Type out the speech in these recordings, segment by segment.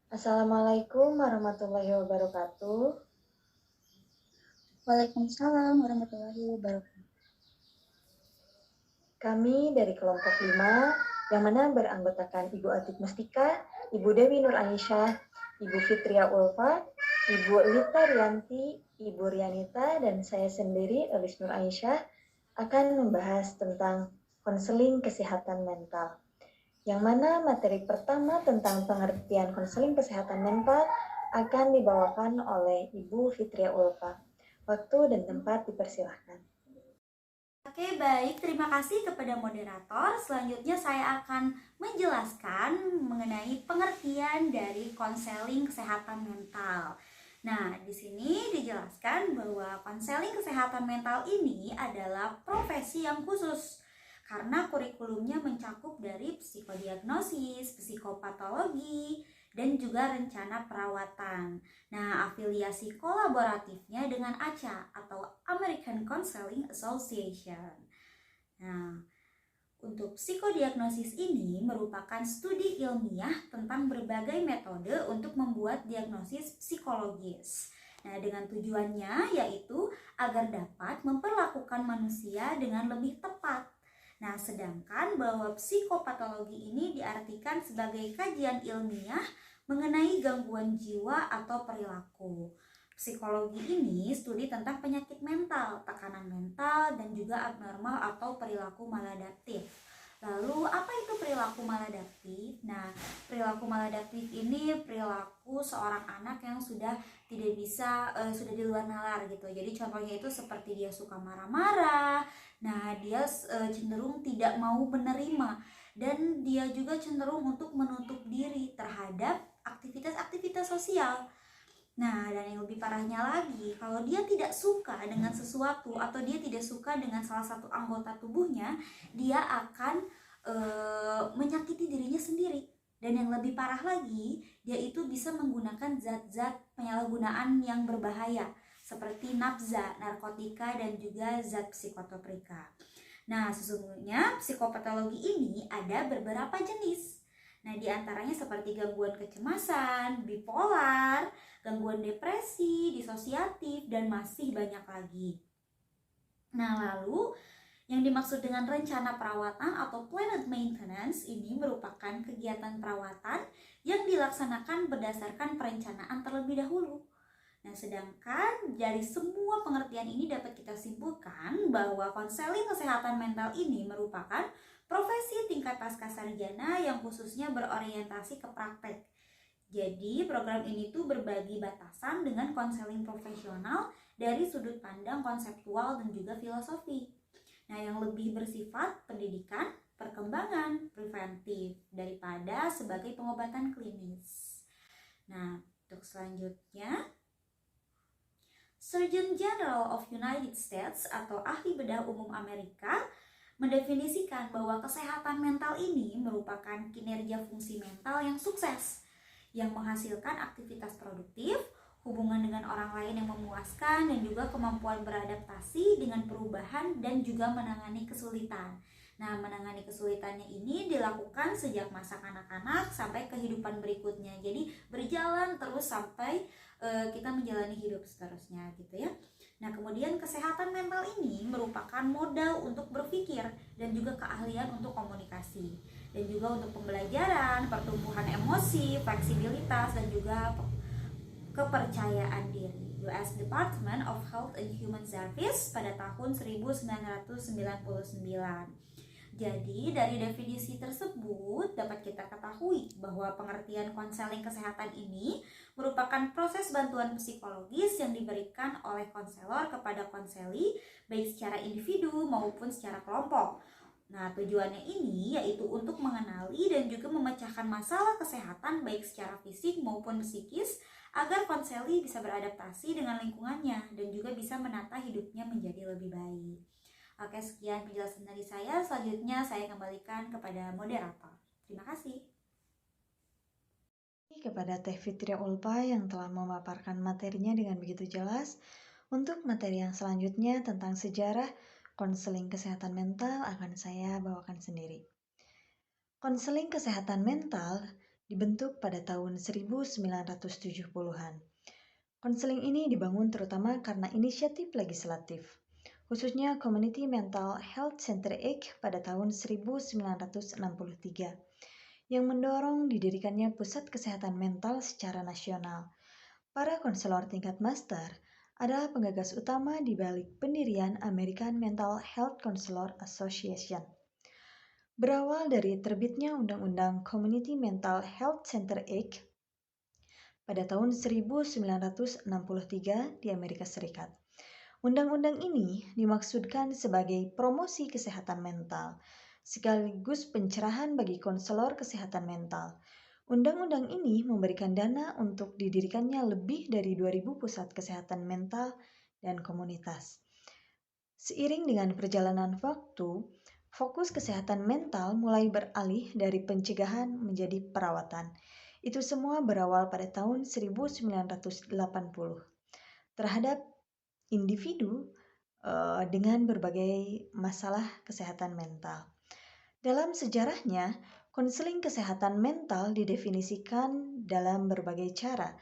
Assalamualaikum warahmatullahi wabarakatuh. Waalaikumsalam warahmatullahi wabarakatuh. Kami dari kelompok 5 yang mana beranggotakan Ibu Atik Mustika, Ibu Dewi Nur Aisyah, Ibu Fitria Ulfa, Ibu Lita Rianti, Ibu Rianita, dan saya sendiri Elis Nur Aisyah akan membahas tentang konseling kesehatan mental. Yang mana materi pertama tentang pengertian konseling kesehatan mental akan dibawakan oleh Ibu Fitria Ulfa. Waktu dan tempat dipersilahkan. Oke, baik. Terima kasih kepada moderator. Selanjutnya saya akan menjelaskan mengenai pengertian dari konseling kesehatan mental. Nah, di sini dijelaskan bahwa konseling kesehatan mental ini adalah profesi yang khusus karena kurikulumnya mencakup dari psikodiagnosis, psikopatologi, dan juga rencana perawatan. Nah, afiliasi kolaboratifnya dengan ACA atau American Counseling Association. Nah, untuk psikodiagnosis ini merupakan studi ilmiah tentang berbagai metode untuk membuat diagnosis psikologis. Nah, dengan tujuannya yaitu agar dapat memperlakukan manusia dengan lebih tepat. Nah, sedangkan bahwa psikopatologi ini diartikan sebagai kajian ilmiah mengenai gangguan jiwa atau perilaku. Psikologi ini studi tentang penyakit mental, tekanan mental, dan juga abnormal atau perilaku maladaptif. Lalu apa itu perilaku maladaptif? Nah, perilaku maladaptif ini perilaku seorang anak yang sudah tidak bisa sudah di luar nalar gitu. Jadi contohnya itu seperti dia suka marah-marah. Nah, dia cenderung tidak mau menerima dan dia juga cenderung untuk menutup diri terhadap aktivitas-aktivitas sosial. Nah, dan yang lebih parahnya lagi, kalau dia tidak suka dengan sesuatu atau dia tidak suka dengan salah satu anggota tubuhnya, dia akan menyakiti dirinya sendiri. Dan yang lebih parah lagi, dia itu bisa menggunakan zat-zat penyalahgunaan yang berbahaya seperti nafza, narkotika, dan juga zat psikotroplika. Nah, sesungguhnya psikopatologi ini ada beberapa jenis. Nah, diantaranya seperti gangguan kecemasan, bipolar, gangguan depresi, disosiatif, dan masih banyak lagi. Nah, lalu yang dimaksud dengan rencana perawatan atau planned maintenance ini merupakan kegiatan perawatan yang dilaksanakan berdasarkan perencanaan terlebih dahulu. Nah, sedangkan dari semua pengertian ini dapat kita simpulkan bahwa konseling kesehatan mental ini merupakan profesi tingkat pascasarjana yang khususnya berorientasi ke praktek. Jadi program ini tuh berbagi batasan dengan konseling profesional dari sudut pandang konseptual dan juga filosofi. Nah, yang lebih bersifat pendidikan, perkembangan, preventif daripada sebagai pengobatan klinis. Nah, untuk selanjutnya, Surgeon General of United States atau ahli bedah umum Amerika mendefinisikan bahwa kesehatan mental ini merupakan kinerja fungsi mental yang sukses, yang menghasilkan aktivitas produktif, hubungan dengan orang lain yang memuaskan, dan juga kemampuan beradaptasi dengan perubahan dan juga menangani kesulitan. Nah, menangani kesulitannya ini dilakukan sejak masa kanak-kanak sampai kehidupan berikutnya. Jadi berjalan terus sampai kita menjalani hidup seterusnya gitu ya. Nah, kemudian kesehatan mental ini merupakan modal untuk berpikir dan juga keahlian untuk komunikasi dan juga untuk pembelajaran, pertumbuhan emosi, fleksibilitas, dan juga kepercayaan diri. US Department of Health and Human Service pada tahun 1999. Jadi dari definisi tersebut dapat kita ketahui bahwa pengertian konseling kesehatan ini merupakan proses bantuan psikologis yang diberikan oleh konselor kepada konseli baik secara individu maupun secara kelompok. Nah, tujuannya ini yaitu untuk mengenali dan juga memecahkan masalah kesehatan baik secara fisik maupun psikis agar konseli bisa beradaptasi dengan lingkungannya dan juga bisa menata hidupnya menjadi lebih baik. Oke, sekian penjelasan dari saya. Selanjutnya saya kembalikan kepada moderator. Terima kasih. Kepada Teh Fitria Ulfa yang telah memaparkan materinya dengan begitu jelas. Untuk materi yang selanjutnya tentang sejarah konseling kesehatan mental akan saya bawakan sendiri. Konseling kesehatan mental dibentuk pada tahun 1970-an. Konseling ini dibangun terutama karena inisiatif legislatif, khususnya Community Mental Health Center Act pada tahun 1963, yang mendorong didirikannya pusat kesehatan mental secara nasional. Para konselor tingkat master adalah penggagas utama di balik pendirian American Mental Health Counselor Association. Berawal dari terbitnya Undang-Undang Community Mental Health Center Act pada tahun 1963 di Amerika Serikat. Undang-undang ini dimaksudkan sebagai promosi kesehatan mental, sekaligus pencerahan bagi konselor kesehatan mental. Undang-undang ini memberikan dana untuk didirikannya lebih dari 2.000 pusat kesehatan mental dan komunitas. Seiring dengan perjalanan waktu, fokus kesehatan mental mulai beralih dari pencegahan menjadi perawatan. Itu semua berawal pada tahun 1980 terhadap individu dengan berbagai masalah kesehatan mental. Dalam sejarahnya, konseling kesehatan mental didefinisikan dalam berbagai cara,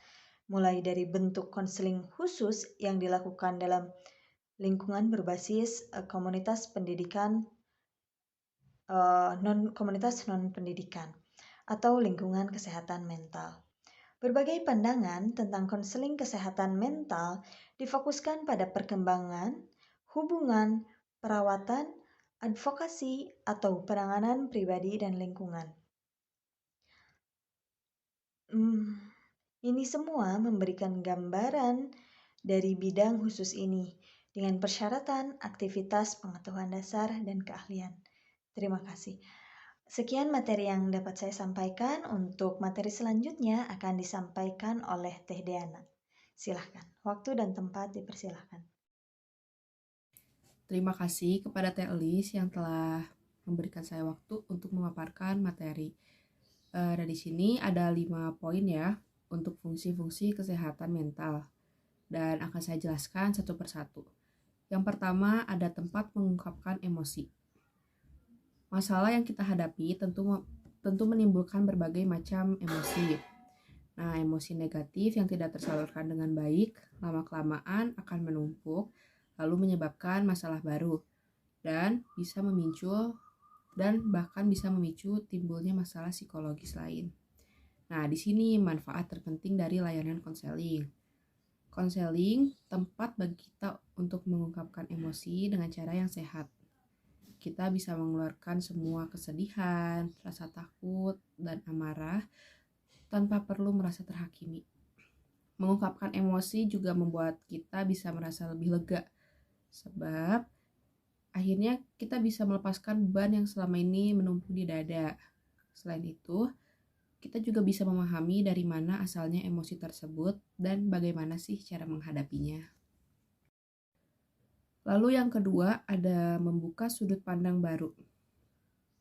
mulai dari bentuk konseling khusus yang dilakukan dalam lingkungan berbasis komunitas pendidikan komunitas non-pendidikan atau lingkungan kesehatan mental. Berbagai pandangan tentang konseling kesehatan mental difokuskan pada perkembangan, hubungan, perawatan, advokasi, atau penanganan pribadi dan lingkungan. Ini semua memberikan gambaran dari bidang khusus ini dengan persyaratan, aktivitas, pengetahuan dasar, dan keahlian. Terima kasih. Sekian materi yang dapat saya sampaikan. Untuk materi selanjutnya akan disampaikan oleh Teh Deana. Silahkan, waktu dan tempat dipersilahkan. Terima kasih kepada Teh Elis yang telah memberikan saya waktu untuk memaparkan materi. Di sini ada 5 poin ya untuk fungsi-fungsi kesehatan mental. Dan akan saya jelaskan satu persatu. Yang pertama ada tempat mengungkapkan emosi. Masalah yang kita hadapi tentu menimbulkan berbagai macam emosi. Nah, emosi negatif yang tidak tersalurkan dengan baik, lama-kelamaan akan menumpuk, lalu menyebabkan masalah baru, dan bahkan bisa memicu timbulnya masalah psikologis lain. Nah, di sini manfaat terpenting dari layanan konseling. Konseling tempat bagi kita untuk mengungkapkan emosi dengan cara yang sehat. Kita bisa mengeluarkan semua kesedihan, rasa takut, dan amarah tanpa perlu merasa terhakimi. Mengungkapkan emosi juga membuat kita bisa merasa lebih lega, sebab akhirnya kita bisa melepaskan beban yang selama ini menumpuk di dada. Selain itu, kita juga bisa memahami dari mana asalnya emosi tersebut dan bagaimana sih cara menghadapinya. Lalu yang kedua ada membuka sudut pandang baru.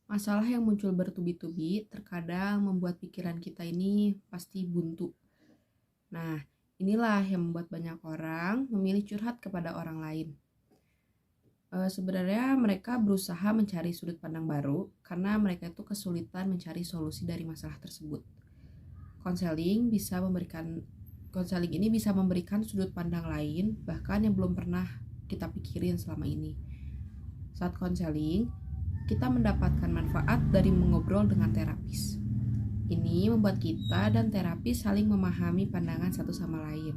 Masalah yang muncul bertubi-tubi terkadang membuat pikiran kita ini pasti buntu. Nah, inilah yang membuat banyak orang memilih curhat kepada orang lain. Sebenarnya mereka berusaha mencari sudut pandang baru karena mereka itu kesulitan mencari solusi dari masalah tersebut. Konseling ini bisa memberikan sudut pandang lain bahkan yang belum pernah kita pikirin selama ini. Saat konseling, kita mendapatkan manfaat dari mengobrol dengan terapis. Ini membuat kita dan terapis saling memahami pandangan satu sama lain.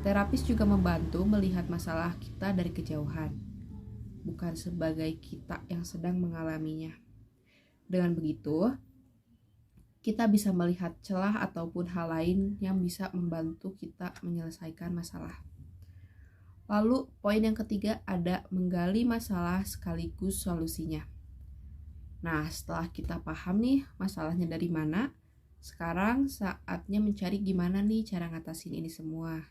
Terapis juga membantu melihat masalah kita dari kejauhan, bukan sebagai kita yang sedang mengalaminya. Dengan begitu, kita bisa melihat celah ataupun hal lain yang bisa membantu kita menyelesaikan masalah. Lalu poin yang ketiga ada menggali masalah sekaligus solusinya. Nah, setelah kita paham nih masalahnya dari mana, sekarang saatnya mencari gimana nih cara ngatasin ini semua.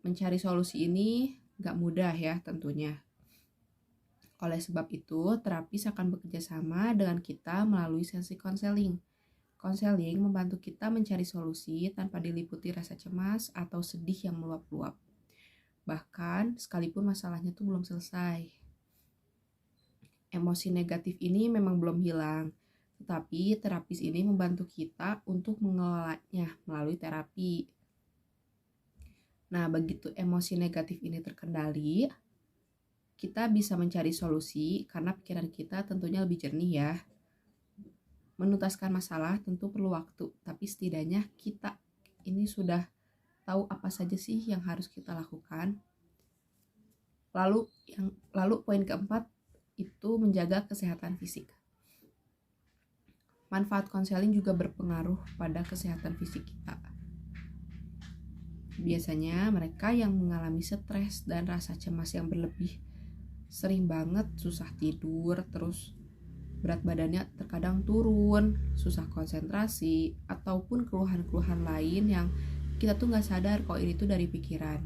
Mencari solusi ini gak mudah ya tentunya. Oleh sebab itu, terapis akan bekerja sama dengan kita melalui sesi konseling. Konseling membantu kita mencari solusi tanpa diliputi rasa cemas atau sedih yang meluap-luap. Bahkan sekalipun masalahnya tuh belum selesai. Emosi negatif ini memang belum hilang, Tetapi terapis ini membantu kita untuk mengelolanya melalui terapi. Nah, begitu emosi negatif ini terkendali, kita bisa mencari solusi karena pikiran kita tentunya lebih jernih ya. Menuntaskan masalah tentu perlu waktu, tapi setidaknya kita ini sudah tahu apa saja sih yang harus kita lakukan. Lalu poin keempat itu menjaga kesehatan fisik. Manfaat konseling juga berpengaruh pada kesehatan fisik kita. Biasanya mereka yang mengalami stres dan rasa cemas yang berlebih sering banget susah tidur, terus berat badannya terkadang turun, susah konsentrasi, ataupun keluhan-keluhan lain yang kita tuh nggak sadar kalau ini tuh dari pikiran.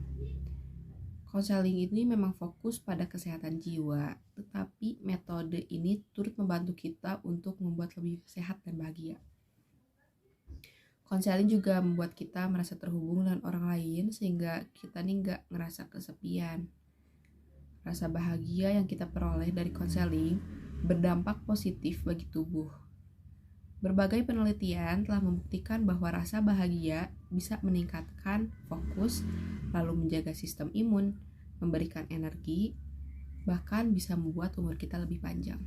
Konseling ini memang fokus pada kesehatan jiwa, tetapi metode ini turut membantu kita untuk membuat lebih sehat dan bahagia. Konseling juga membuat kita merasa terhubung dengan orang lain sehingga kita nih nggak ngerasa kesepian. Rasa bahagia yang kita peroleh dari konseling berdampak positif bagi tubuh. Berbagai penelitian telah membuktikan bahwa rasa bahagia bisa meningkatkan fokus, lalu menjaga sistem imun, memberikan energi, bahkan bisa membuat umur kita lebih panjang.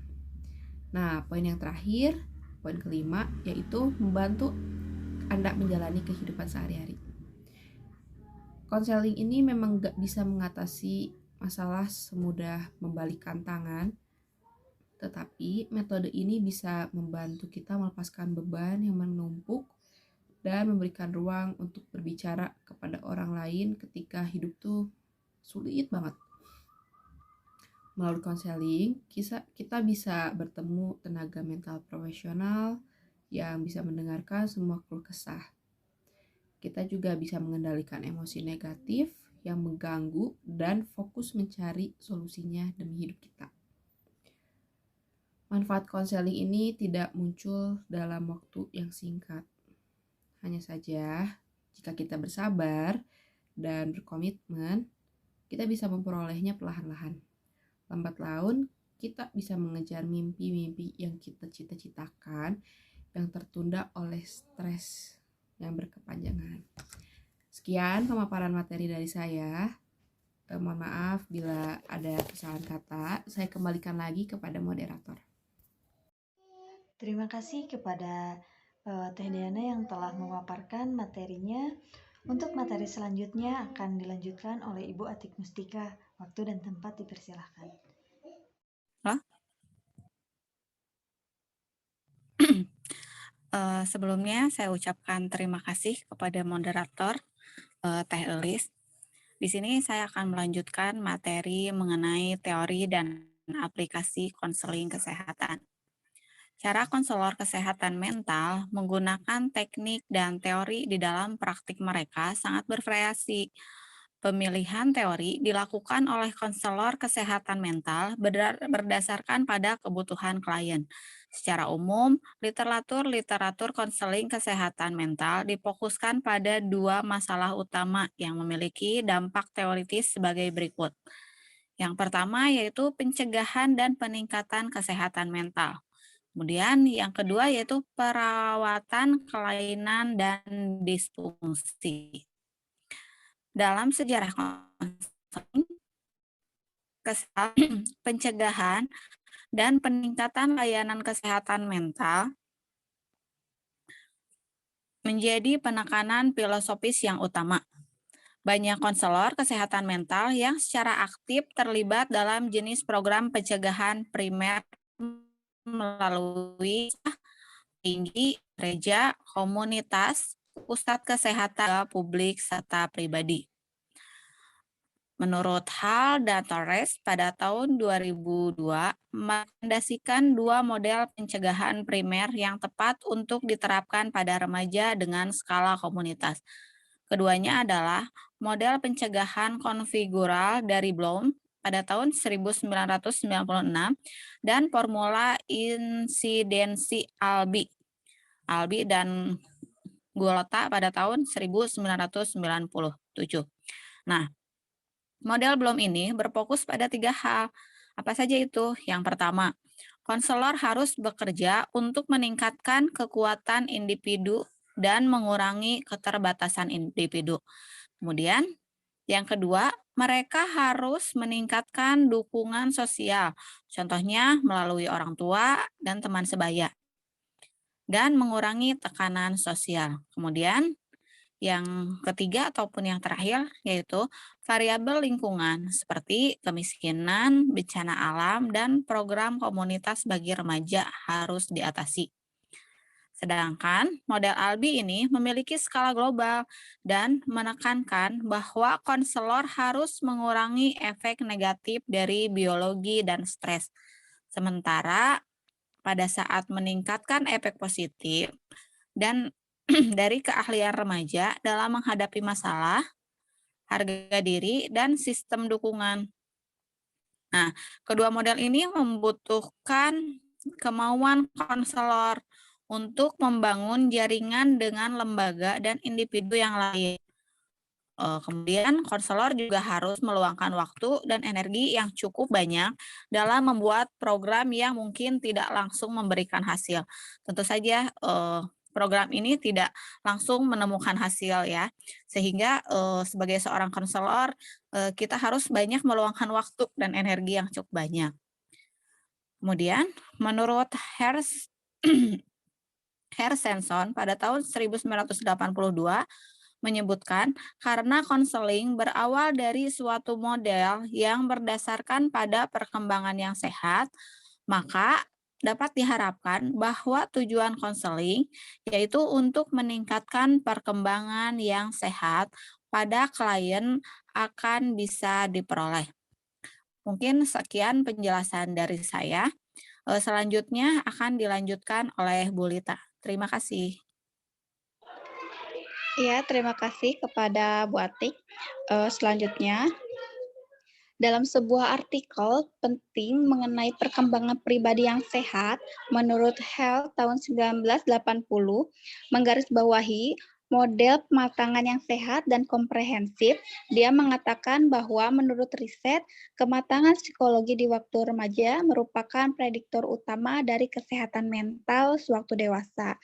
Nah, poin yang terakhir, poin kelima, yaitu membantu Anda menjalani kehidupan sehari-hari. Konseling ini memang gak bisa mengatasi masalah semudah membalikkan tangan, tetapi metode ini bisa membantu kita melepaskan beban yang menumpuk dan memberikan ruang untuk berbicara kepada orang lain ketika hidup tuh sulit banget. Melalui konseling, kita bisa bertemu tenaga mental profesional yang bisa mendengarkan semua keluh kesah. Kita juga bisa mengendalikan emosi negatif yang mengganggu dan fokus mencari solusinya demi hidup kita. Manfaat konseling ini tidak muncul dalam waktu yang singkat. Hanya saja, jika kita bersabar dan berkomitmen, kita bisa memperolehnya perlahan-lahan. Lambat laun, kita bisa mengejar mimpi-mimpi yang kita cita-citakan yang tertunda oleh stres yang berkepanjangan. Sekian pemaparan materi dari saya. Mohon maaf bila ada kesalahan kata. Saya kembalikan lagi kepada moderator. Terima kasih kepada Teh Diana yang telah memaparkan materinya. Untuk materi selanjutnya akan dilanjutkan oleh Ibu Atik Mustika. Waktu dan tempat dipersilahkan. Sebelumnya saya ucapkan terima kasih kepada moderator Teh Elis. Di sini saya akan melanjutkan materi mengenai teori dan aplikasi konseling kesehatan. Cara konselor kesehatan mental menggunakan teknik dan teori di dalam praktik mereka sangat bervariasi. Pemilihan teori dilakukan oleh konselor kesehatan mental berdasarkan pada kebutuhan klien. Secara umum, literatur konseling kesehatan mental difokuskan pada dua masalah utama yang memiliki dampak teoritis sebagai berikut. Yang pertama yaitu pencegahan dan peningkatan kesehatan mental. Kemudian yang kedua yaitu perawatan kelainan dan disfungsi. Dalam sejarah konseling, pencegahan dan peningkatan layanan kesehatan mental menjadi penekanan filosofis yang utama. Banyak konselor kesehatan mental yang secara aktif terlibat dalam jenis program pencegahan primer melalui tinggi, gereja, komunitas, pusat kesehatan publik, serta pribadi. Menurut Hall dan Torres, pada tahun 2002, merekomendasikan dua model pencegahan primer yang tepat untuk diterapkan pada remaja dengan skala komunitas. Keduanya adalah model pencegahan konfigural dari Bloom pada tahun 1996 dan formula insidensi Albi dan Golota pada tahun 1997. Nah, model Bloom ini berfokus pada tiga hal. Apa saja itu? Yang pertama, konselor harus bekerja untuk meningkatkan kekuatan individu dan mengurangi keterbatasan individu. Kemudian, yang kedua, mereka harus meningkatkan dukungan sosial, contohnya melalui orang tua dan teman sebaya, dan mengurangi tekanan sosial. Kemudian, yang ketiga ataupun yang terakhir yaitu variabel lingkungan seperti kemiskinan, bencana alam, dan program komunitas bagi remaja harus diatasi. Sedangkan model ALBI ini memiliki skala global dan menekankan bahwa konselor harus mengurangi efek negatif dari biologi dan stres. Sementara pada saat meningkatkan efek positif dan dari keahlian remaja dalam menghadapi masalah, harga diri, dan sistem dukungan. Nah, kedua model ini membutuhkan kemauan konselor untuk membangun jaringan dengan lembaga dan individu yang lain. Kemudian konselor juga harus meluangkan waktu dan energi yang cukup banyak dalam membuat program yang mungkin tidak langsung memberikan hasil. Tentu saja program ini tidak langsung menemukan hasil ya, sehingga sebagai seorang konselor kita harus banyak meluangkan waktu dan energi yang cukup banyak. Kemudian menurut Hersenson pada tahun 1982 menyebutkan karena konseling berawal dari suatu model yang berdasarkan pada perkembangan yang sehat, maka dapat diharapkan bahwa tujuan konseling yaitu untuk meningkatkan perkembangan yang sehat pada klien akan bisa diperoleh. Mungkin sekian penjelasan dari saya. Selanjutnya akan dilanjutkan oleh Bu Lita. Terima kasih. Ya, terima kasih kepada Bu Atik. Selanjutnya, dalam sebuah artikel penting mengenai perkembangan pribadi yang sehat, menurut Health tahun 1980, menggarisbawahi model pematangan yang sehat dan komprehensif, dia mengatakan bahwa menurut riset, kematangan psikologi di waktu remaja merupakan prediktor utama dari kesehatan mental sewaktu dewasa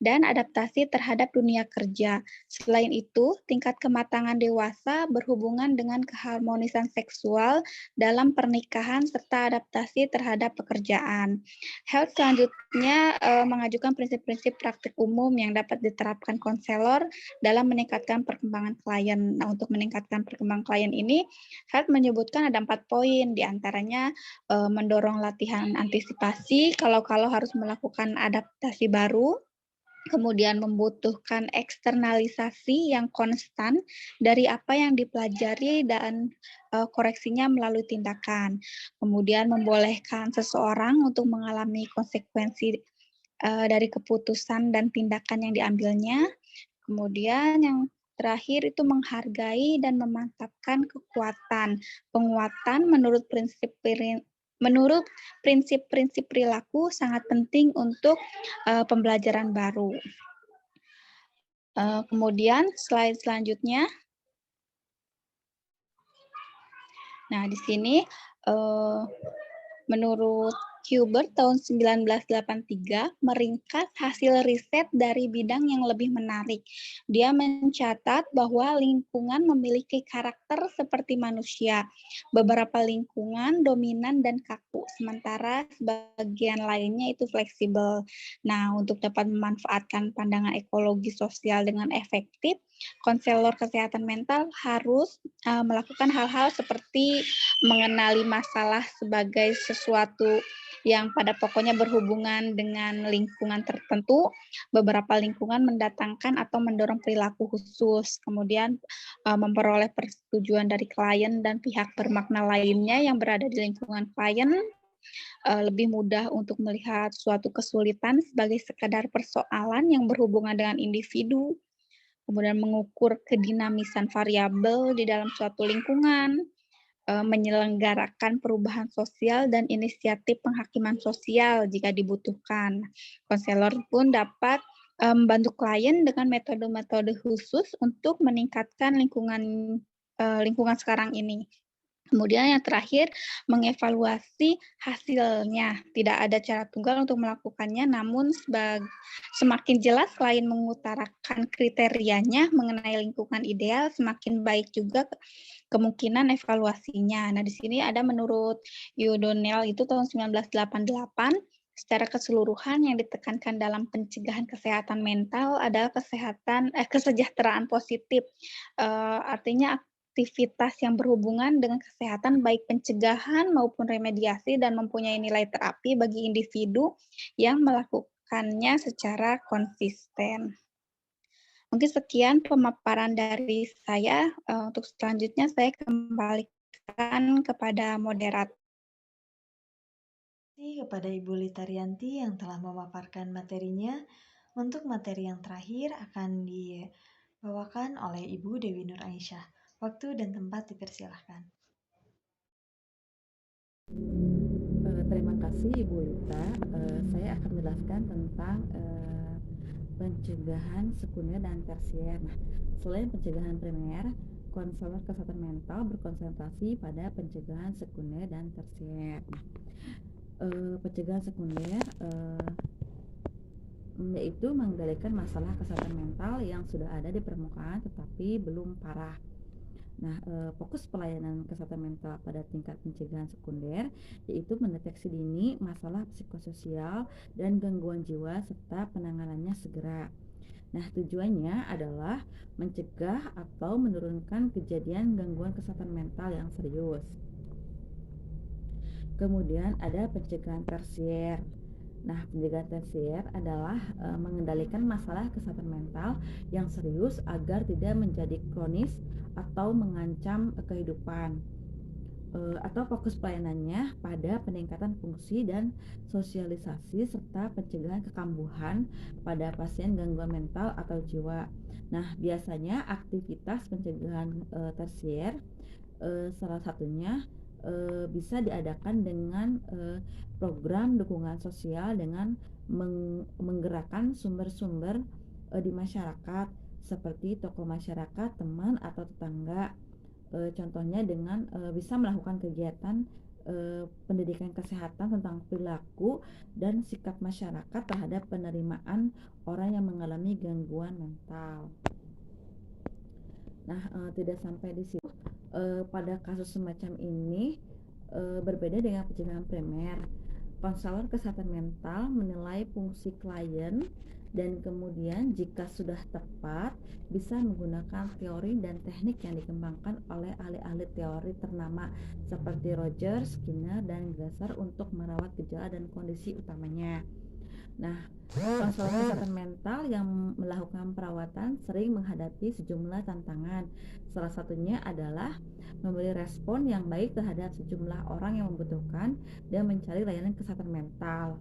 dan adaptasi terhadap dunia kerja. Selain itu, tingkat kematangan dewasa berhubungan dengan keharmonisan seksual dalam pernikahan serta adaptasi terhadap pekerjaan. Health selanjutnya mengajukan prinsip-prinsip praktik umum yang dapat diterapkan konselor dalam meningkatkan perkembangan klien. Nah, untuk meningkatkan perkembangan klien ini, Health menyebutkan ada 4 poin, diantaranya mendorong latihan antisipasi kalau harus melakukan adaptasi baru, kemudian membutuhkan eksternalisasi yang konstan dari apa yang dipelajari dan koreksinya melalui tindakan. Kemudian membolehkan seseorang untuk mengalami konsekuensi dari keputusan dan tindakan yang diambilnya. Kemudian yang terakhir itu menghargai dan memantapkan kekuatan. Penguatan menurut prinsip-prinsip perilaku sangat penting untuk pembelajaran baru. Kemudian slide selanjutnya. Nah, di sini menurut Hubert tahun 1983 meringkas hasil riset dari bidang yang lebih menarik. Dia mencatat bahwa lingkungan memiliki karakter seperti manusia. Beberapa lingkungan dominan dan kaku, sementara sebagian lainnya itu fleksibel. Nah, untuk dapat memanfaatkan pandangan ekologi sosial dengan efektif, konselor kesehatan mental harus melakukan hal-hal seperti mengenali masalah sebagai sesuatu yang pada pokoknya berhubungan dengan lingkungan tertentu. Beberapa lingkungan mendatangkan atau mendorong perilaku khusus, kemudian memperoleh persetujuan dari klien dan pihak bermakna lainnya yang berada di lingkungan klien, lebih mudah untuk melihat suatu kesulitan sebagai sekadar persoalan yang berhubungan dengan individu, kemudian mengukur kedinamisan variabel di dalam suatu lingkungan, menyelenggarakan perubahan sosial dan inisiatif penghakiman sosial jika dibutuhkan. Konselor pun dapat membantu klien dengan metode-metode khusus untuk meningkatkan lingkungan sekarang ini. Kemudian yang terakhir, mengevaluasi hasilnya. Tidak ada cara tunggal untuk melakukannya, namun semakin jelas klien mengutarakan kriterianya mengenai lingkungan ideal, semakin baik juga kemungkinan evaluasinya. Nah, di sini ada menurut O'Donnell itu tahun 1988, secara keseluruhan yang ditekankan dalam pencegahan kesehatan mental adalah kesejahteraan positif. Artinya aktivitas yang berhubungan dengan kesehatan baik pencegahan maupun remediasi dan mempunyai nilai terapi bagi individu yang melakukannya secara konsisten. Mungkin sekian pemaparan dari saya, untuk selanjutnya saya kembalikan kepada moderator. Terima kasih kepada Ibu Lita Rianti yang telah memaparkan materinya. Untuk materi yang terakhir akan dibawakan oleh Ibu Dewi Nur Aisyah. Waktu dan tempat dipersilahkan. Terima kasih Ibu Lita. Saya akan menjelaskan tentang pencegahan sekunder dan tersier. Nah, selain pencegahan primer, konselor kesehatan mental berkonsentrasi pada pencegahan sekunder dan tersier. Pencegahan sekunder yaitu mengendalikan masalah kesehatan mental yang sudah ada di permukaan tetapi belum parah. Nah, fokus pelayanan kesehatan mental pada tingkat pencegahan sekunder yaitu mendeteksi dini masalah psikososial dan gangguan jiwa serta penanganannya segera. Nah, tujuannya adalah mencegah atau menurunkan kejadian gangguan kesehatan mental yang serius. Kemudian ada pencegahan tersier. Nah, pencegahan tersier adalah mengendalikan masalah kesehatan mental yang serius agar tidak menjadi kronis atau mengancam kehidupan. Atau fokus pelayanannya pada peningkatan fungsi dan sosialisasi serta pencegahan kekambuhan pada pasien gangguan mental atau jiwa. Nah, biasanya aktivitas pencegahan tersier salah satunya bisa diadakan dengan program dukungan sosial dengan menggerakkan sumber-sumber di masyarakat seperti tokoh masyarakat, teman atau tetangga. Contohnya dengan bisa melakukan kegiatan pendidikan kesehatan tentang perilaku dan sikap masyarakat terhadap penerimaan orang yang mengalami gangguan mental. Nah, tidak sampai di situ. Pada kasus semacam ini berbeda dengan pencegahan primer. Konselor kesehatan mental menilai fungsi klien dan kemudian jika sudah tepat bisa menggunakan teori dan teknik yang dikembangkan oleh ahli-ahli teori ternama seperti Rogers, Skinner, dan Glasser untuk merawat gejala dan kondisi utamanya. Nah, konselor kesehatan mental yang melakukan perawatan sering menghadapi sejumlah tantangan. Salah satunya adalah memberi respon yang baik terhadap sejumlah orang yang membutuhkan dan mencari layanan kesehatan mental.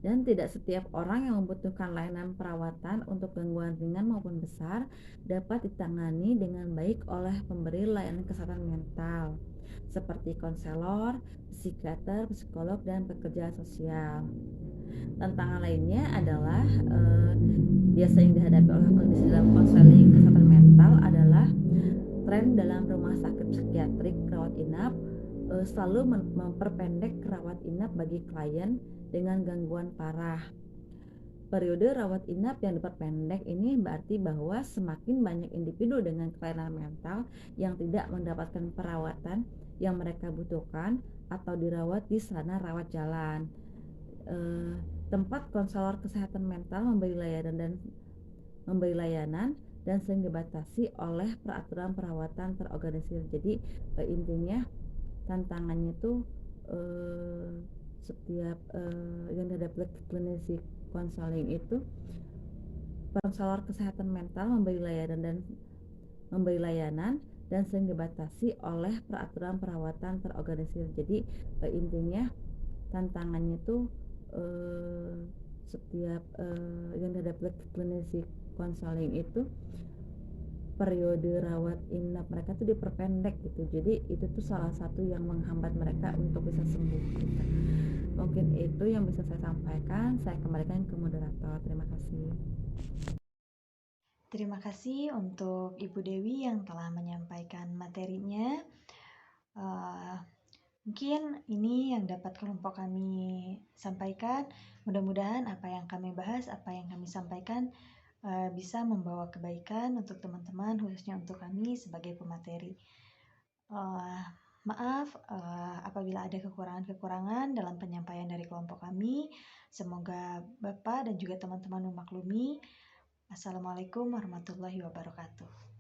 Dan tidak setiap orang yang membutuhkan layanan perawatan untuk gangguan ringan maupun besar dapat ditangani dengan baik oleh pemberi layanan kesehatan mental seperti konselor, psikiater, psikolog, dan pekerja sosial. Tantangan lainnya adalah biasa yang dihadapi oleh kondisi dalam konseling kesehatan mental adalah tren dalam rumah sakit psikiatrik rawat inap selalu memperpendek rawat inap bagi klien dengan gangguan parah. Periode rawat inap yang diperpendek ini berarti bahwa semakin banyak individu dengan kelainan mental yang tidak mendapatkan perawatan yang mereka butuhkan atau dirawat di sarana rawat jalan. Tempat konselor kesehatan mental memberi layanan dan sering dibatasi oleh peraturan perawatan terorganisir. Jadi intinya tantangannya itu setiap yang dihadapi klinisi konseling itu konselor kesehatan mental memberi layanan dan sering dibatasi oleh peraturan perawatan terorganisir. Jadi intinya tantangannya itu setiap yang dihadapi klinisi konseling itu periode rawat inap mereka tuh diperpendek gitu. Jadi itu tuh salah satu yang menghambat mereka untuk bisa sembuh gitu. Mungkin itu yang bisa saya sampaikan. Saya kembalikan ke moderator. Terima kasih. Terima kasih untuk Ibu Dewi yang telah menyampaikan materinya. Eh, Mungkin ini yang dapat kelompok kami sampaikan. Mudah-mudahan apa yang kami bahas, apa yang kami sampaikan bisa membawa kebaikan untuk teman-teman, khususnya untuk kami sebagai pemateri. Maaf apabila ada kekurangan-kekurangan dalam penyampaian dari kelompok kami. Semoga Bapak dan juga teman-teman memaklumi. Assalamualaikum warahmatullahi wabarakatuh.